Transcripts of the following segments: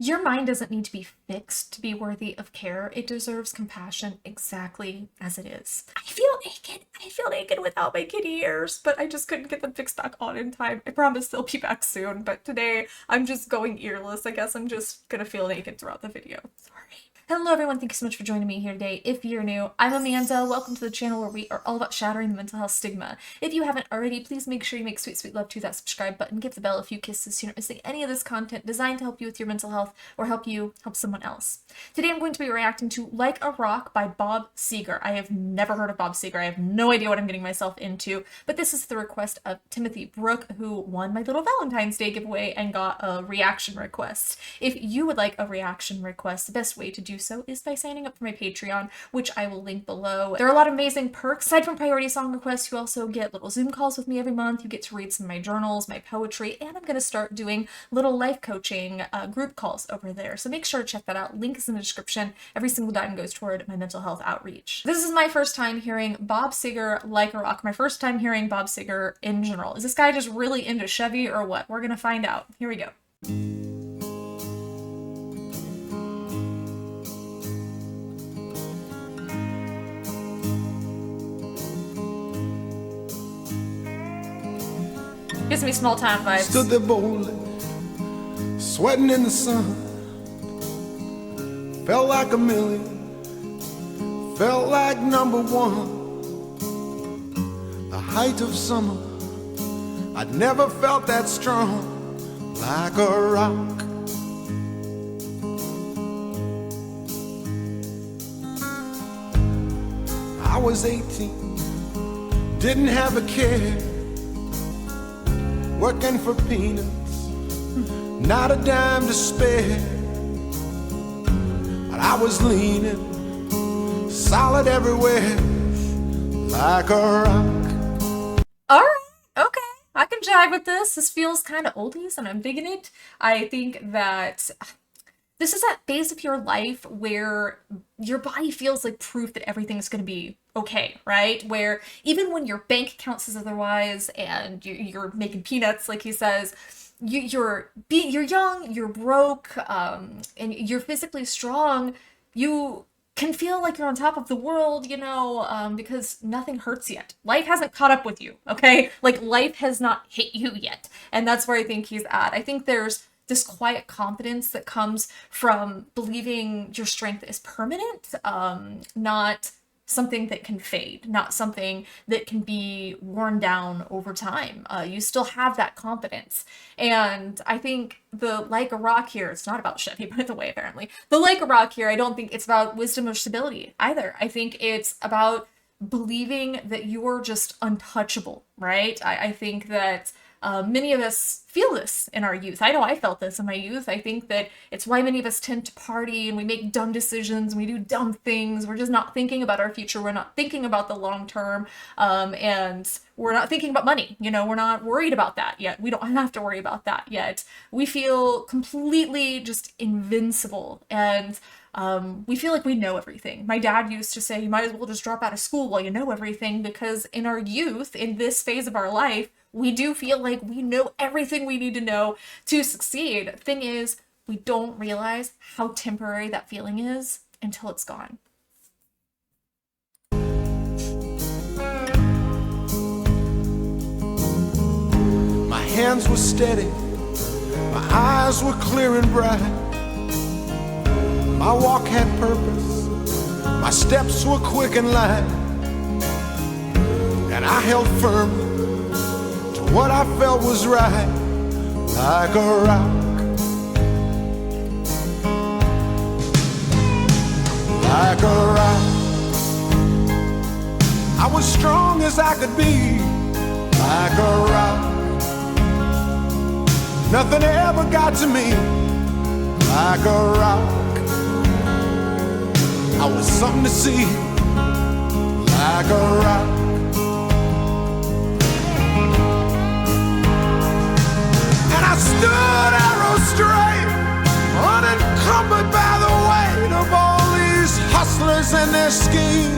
Your mind doesn't need to be fixed to be worthy of care. It deserves compassion exactly as it is. I feel naked. I feel naked without my kitty ears, but I just couldn't get them fixed back on in time. I promise they'll be back soon, but today I'm just going earless. I guess I'm just gonna feel naked throughout the video. Sorry. Hello everyone, thank you so much for joining me here today. If you're new, I'm Amanda. Welcome to the channel where we are all about shattering the mental health stigma. If you haven't already, please make sure you make sweet, sweet love to that subscribe button. Give the bell a few kisses so you're not missing any of this content designed to help you with your mental health or help you help someone else. Today I'm going to be reacting to Like a Rock by Bob Seger. I have never heard of Bob Seger. I have no idea what I'm getting myself into, but this is the request of Timothy Brooke, who won my little Valentine's Day giveaway and got a reaction request. If you would like a reaction request, the best way to do so is by signing up for my Patreon, which I will link below. There are a lot of amazing perks. Aside from priority song requests, you also get little Zoom calls with me every month. You get to read some of my journals, my poetry, and I'm going to start doing little life coaching group calls over there. So make sure to check that out. Link is in the description. Every single dime goes toward my mental health outreach. This is my first time hearing Bob Seger, Like a Rock. My first time hearing Bob Seger in general. Is this guy just really into Chevy or what? We're going to find out. Here we go. Gives me small town vibes. Stood there boldly, sweating in the sun. Felt like a million, felt like number one. The height of summer, I'd never felt that strong. Like a rock, I was 18, didn't have a care. Working for peanuts, not a dime to spare. But I was leaning, solid everywhere, like a rock. Alright, okay. I can jive with this. This feels kind of oldies and I'm digging it. I think that this is that phase of your life where your body feels like proof that everything's going to be okay, right? Where even when your bank account says otherwise and you're making peanuts, like he says, you're young, you're broke, and you're physically strong, you can feel like you're on top of the world, you know, because nothing hurts yet. Life hasn't caught up with you, okay? Like, life has not hit you yet. And that's where I think he's at. I think there's this quiet confidence that comes from believing your strength is permanent, not something that can fade, not something that can be worn down over time. You still have that confidence. And I think the Like a Rock here, it's not about Chevy, by the way, apparently. The Like a Rock here, I don't think it's about wisdom or stability either. I think it's about believing that you're just untouchable, right? I think that many of us feel this in our youth. I know I felt this in my youth. I think that it's why many of us tend to party and we make dumb decisions and we do dumb things. We're just not thinking about our future. We're not thinking about the long term. And we're not thinking about money. You know, we're not worried about that yet. We don't have to worry about that yet. We feel completely just invincible. And we feel like we know everything. My dad used to say, you might as well just drop out of school while you know everything, because in our youth, in this phase of our life, we do feel like we know everything we need to know to succeed. Thing is, we don't realize how temporary that feeling is until it's gone. My hands were steady, my eyes were clear and bright. My walk had purpose, my steps were quick and light. And I held firmly to what I felt was right, like a rock, like a rock. I was strong as I could be, like a rock. Nothing ever got to me, like a rock. I was something to see, like a rock. And I stood arrow straight, unencumbered by the weight of all these hustlers and their schemes.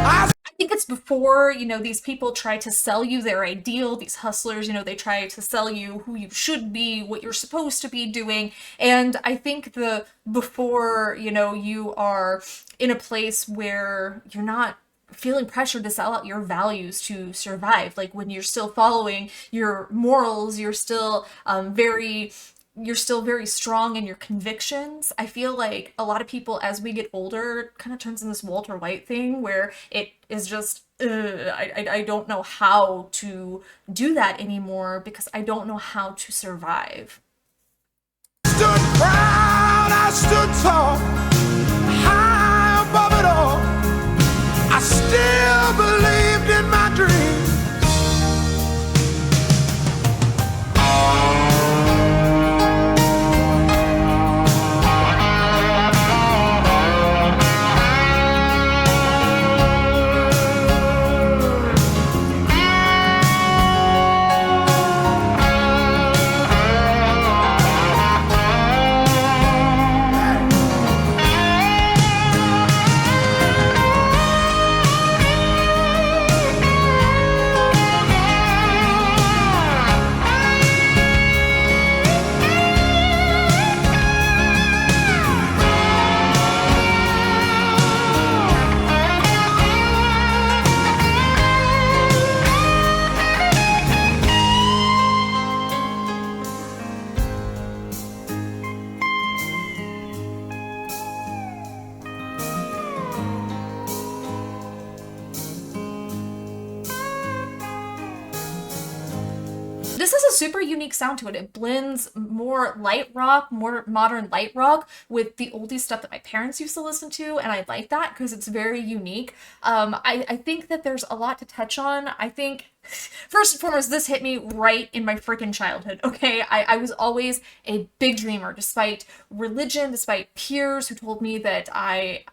I think it's before, these people try to sell you their ideal, these hustlers, they try to sell you who you should be, what you're supposed to be doing. And I think before, you are in a place where you're not feeling pressured to sell out your values to survive. Like when you're still following your morals, you're still very strong in your convictions. I feel like a lot of people, as we get older, kind of turns in this Walter White thing where it is just, I don't know how to do that anymore because I don't know how to survive. Stood proud, I stood tall, high above it all. I still believed in my dreams. This has a super unique sound to it. It blends more light rock, more modern light rock with the oldie stuff that my parents used to listen to, and I like that because it's very unique. I think that there's a lot to touch on. I think, first and foremost, this hit me right in my freaking childhood, okay? I was always a big dreamer, despite religion, despite peers who told me that I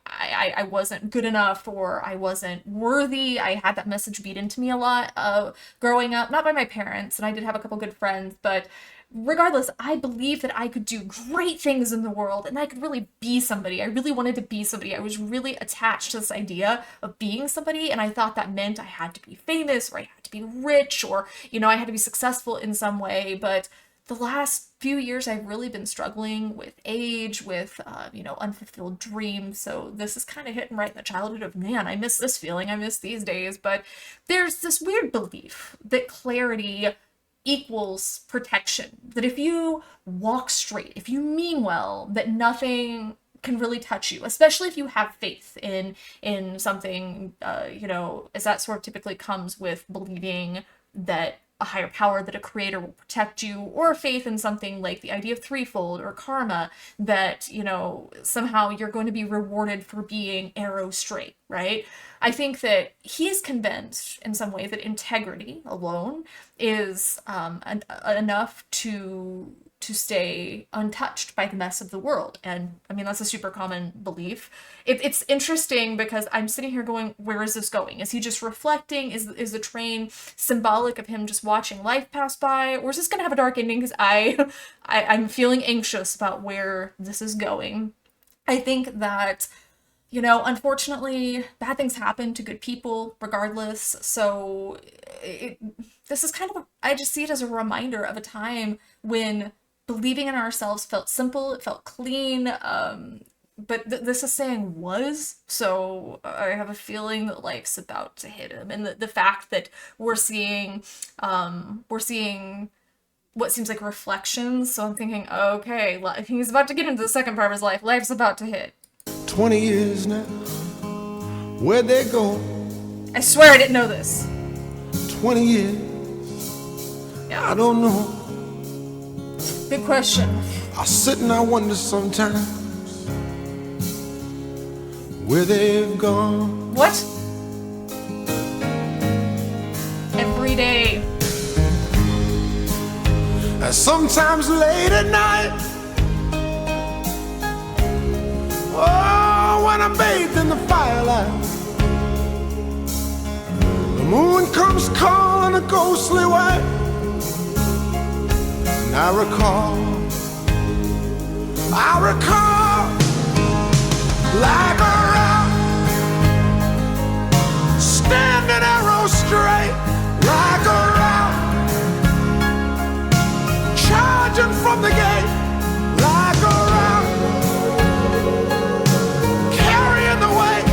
wasn't good enough or I wasn't worthy. I had that message beat into me a lot growing up, not by my parents, and I did have a couple good friends, but regardless, I believed that I could do great things in the world and I could really be somebody. I really wanted to be somebody. I was really attached to this idea of being somebody, and I thought that meant I had to be famous or I had to be rich or, I had to be successful in some way. But the last few years, I've really been struggling with age, with, unfulfilled dreams. So this is kind of hitting right in the childhood of, man, I miss this feeling. I miss these days. But there's this weird belief that clarity equals protection, that if you walk straight, if you mean well, that nothing can really touch you, especially if you have faith in something, as that sort of typically comes with believing that a higher power, that a creator will protect you, or faith in something like the idea of threefold or karma, that, somehow you're going to be rewarded for being arrow straight, right? I think that he's convinced in some way that integrity alone is enough to stay untouched by the mess of the world. And I mean, that's a super common belief. It's interesting because I'm sitting here going, where is this going? Is he just reflecting? Is the train symbolic of him just watching life pass by? Or is this going to have a dark ending? Because I'm feeling anxious about where this is going. I think that, unfortunately, bad things happen to good people regardless. So this is kind of, I just see it as a reminder of a time when believing in ourselves felt simple, it felt clean, but this is saying was, so I have a feeling that life's about to hit him, and the fact that we're seeing what seems like reflections, so I'm thinking, okay, he's about to get into the second part of his life, life's about to hit. 20 years now, where'd they go? I swear I didn't know this. 20 years, Yeah. I don't know. Good question. I sit and I wonder sometimes where they've gone. What? Every day. And sometimes late at night, oh, when I'm bathed in the firelight, the moon comes calling a ghostly white. And I recall like a rock standing straight like a rock, charging from the gate like a rock, carrying the weight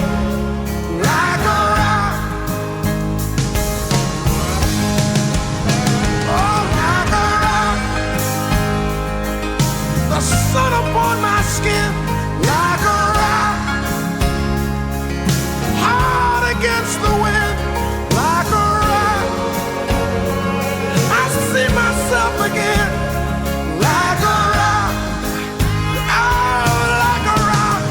like a rock, oh, like a rock. The sun upon my skin like a rock, hard against the wind like a rock. I see myself again like a rock, oh, like a rock.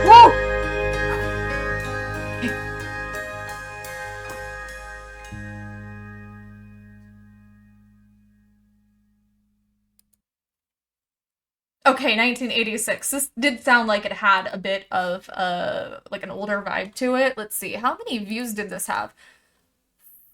Woo! Okay, 1986. This did sound like it had a bit of like an older vibe to it. Let's see. How many views did this have?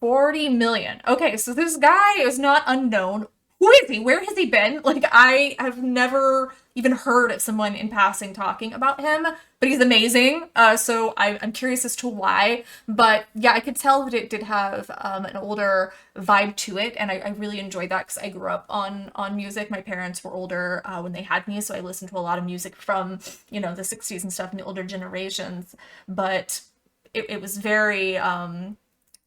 40 million. Okay, so this guy is not unknown. Who is he? Where has he been? Like, I have never even heard of someone in passing talking about him, but he's amazing. So I'm curious as to why. But yeah, I could tell that it did have an older vibe to it, and I really enjoyed that because I grew up on music. My parents were older when they had me, so I listened to a lot of music from, you know, the 60s and stuff and the older generations. But it was very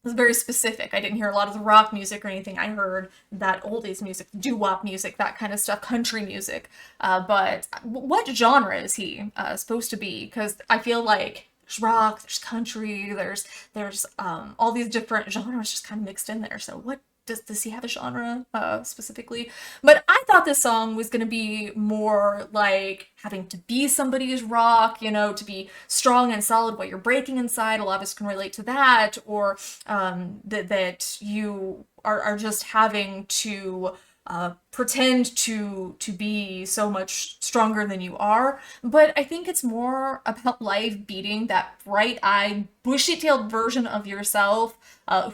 it was very specific. I didn't hear a lot of the rock music or anything. I heard that oldies music, doo-wop music, that kind of stuff, country music. But what genre is he supposed to be? Because I feel like there's rock, there's country, there's all these different genres just kind of mixed in there. So what does he have a genre specifically? But I thought this song was going to be more like having to be somebody's rock, you know, to be strong and solid while you're breaking inside. A lot of us can relate to that, or that you are just having to pretend to be so much stronger than you are. But I think it's more about life beating that bright-eyed, bushy-tailed version of yourself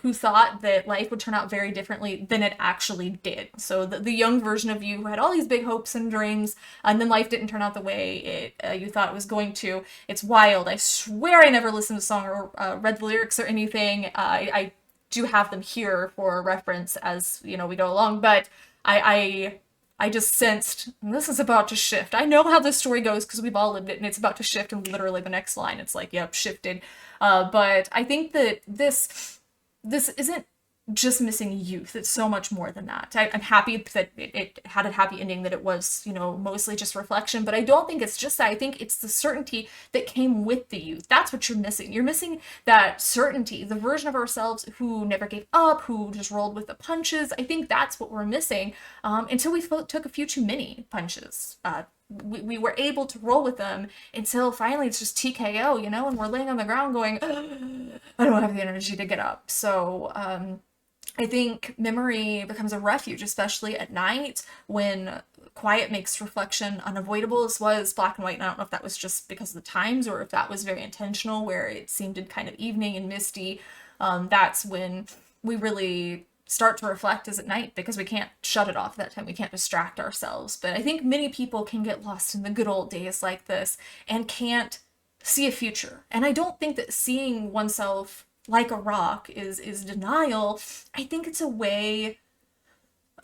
who thought that life would turn out very differently than it actually did. So the young version of you who had all these big hopes and dreams, and then life didn't turn out the way you thought it was going to. It's wild. I swear I never listened to the song or read the lyrics or anything. I do have them here for reference as, you know, we go along, but I just sensed this is about to shift. I know how this story goes because we've all lived it, and it's about to shift, and literally the next line it's like, yep, shifted. But I think that this isn't just missing youth. It's so much more than that. I'm happy that it had a happy ending, that it was, you know, mostly just reflection, but I don't think it's just that. I think it's the certainty that came with the youth. That's what you're missing. You're missing that certainty, the version of ourselves who never gave up, who just rolled with the punches. I think that's what we're missing until we took a few too many punches. We were able to roll with them until finally it's just TKO, you know, and we're laying on the ground going, I don't have the energy to get up. So, I think memory becomes a refuge, especially at night when quiet makes reflection unavoidable. This was black and white, and I don't know if that was just because of the times or if that was very intentional, where it seemed kind of evening and misty. That's when we really start to reflect, is at night, because we can't shut it off at that time. We can't distract ourselves. But I think many people can get lost in the good old days like this and can't see a future. And I don't think that seeing oneself like a rock is denial. I think it's a way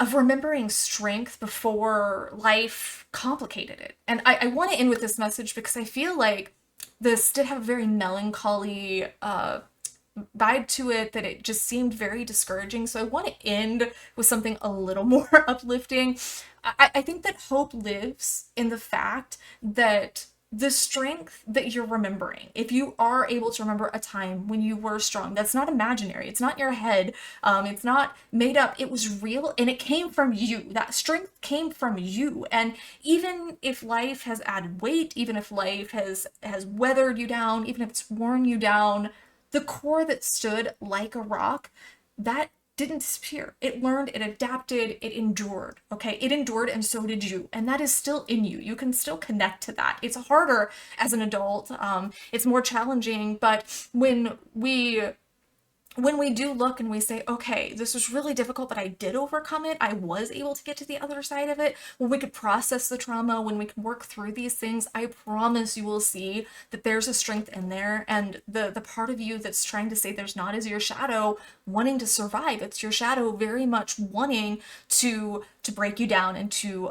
of remembering strength before life complicated it. And I want to end with this message because I feel like this did have a very melancholy vibe to it, that it just seemed very discouraging. So I want to end with something a little more uplifting. I think that hope lives in the fact that the strength that you're remembering, if you are able to remember a time when you were strong, that's not imaginary, it's not in your head, it's not made up, it was real and it came from you. That strength came from you. And even if life has added weight, even if life has weathered you down, even if it's worn you down, the core that stood like a rock, that didn't disappear. It learned, it adapted, it endured. Okay, it endured, and so did you. And that is still in you. You can still connect to that. It's harder as an adult. It's more challenging. But when we do look and we say, okay, this was really difficult, but I did overcome it, I was able to get to the other side of it, when we could process the trauma, when we can work through these things, I promise you will see that there's a strength in there. And the part of you that's trying to say there's not is your shadow wanting to survive. It's your shadow very much wanting to break you down and to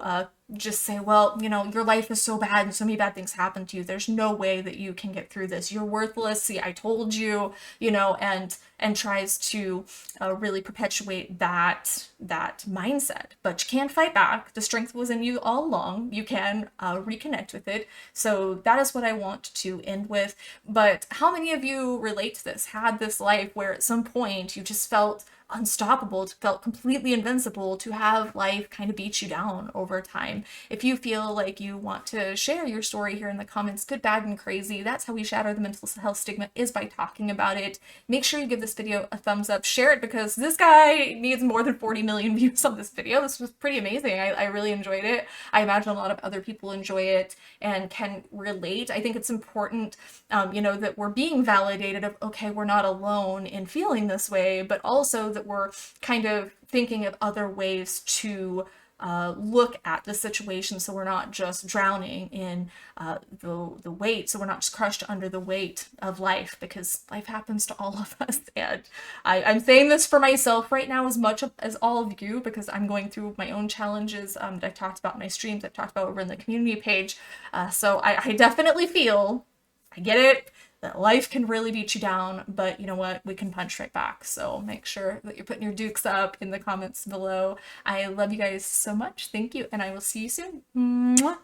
just say, well, you know, your life is so bad and so many bad things happen to you, there's no way that you can get through this, you're worthless, see, I told you, you know, and tries to really perpetuate that mindset. But you can fight back. The strength was in you all along. You can reconnect with it. So that is what I want to end with. But how many of you relate to this, had this life where at some point you just felt unstoppable, felt completely invincible, to have life kind of beat you down over time? If you feel like you want to share your story here in the comments, good, bad, and crazy, that's how we shatter the mental health stigma, is by talking about it. Make sure you give this video a thumbs up, share it, because this guy needs more than 40 million views on this video. This was pretty amazing. I really enjoyed it. I imagine a lot of other people enjoy it and can relate. I think it's important, you know, that we're being validated of, okay, we're not alone in feeling this way, but also that we're kind of thinking of other ways to look at the situation, so we're not just drowning in the weight, so we're not just crushed under the weight of life, because life happens to all of us. And I'm saying this for myself right now as much as all of you, because I'm going through my own challenges that I've talked about in my streams, I've talked about over in the community page. So I definitely feel, I get it, that life can really beat you down, but you know what? We can punch right back. So make sure that you're putting your dukes up in the comments below. I love you guys so much. Thank you, and I will see you soon. Mwah.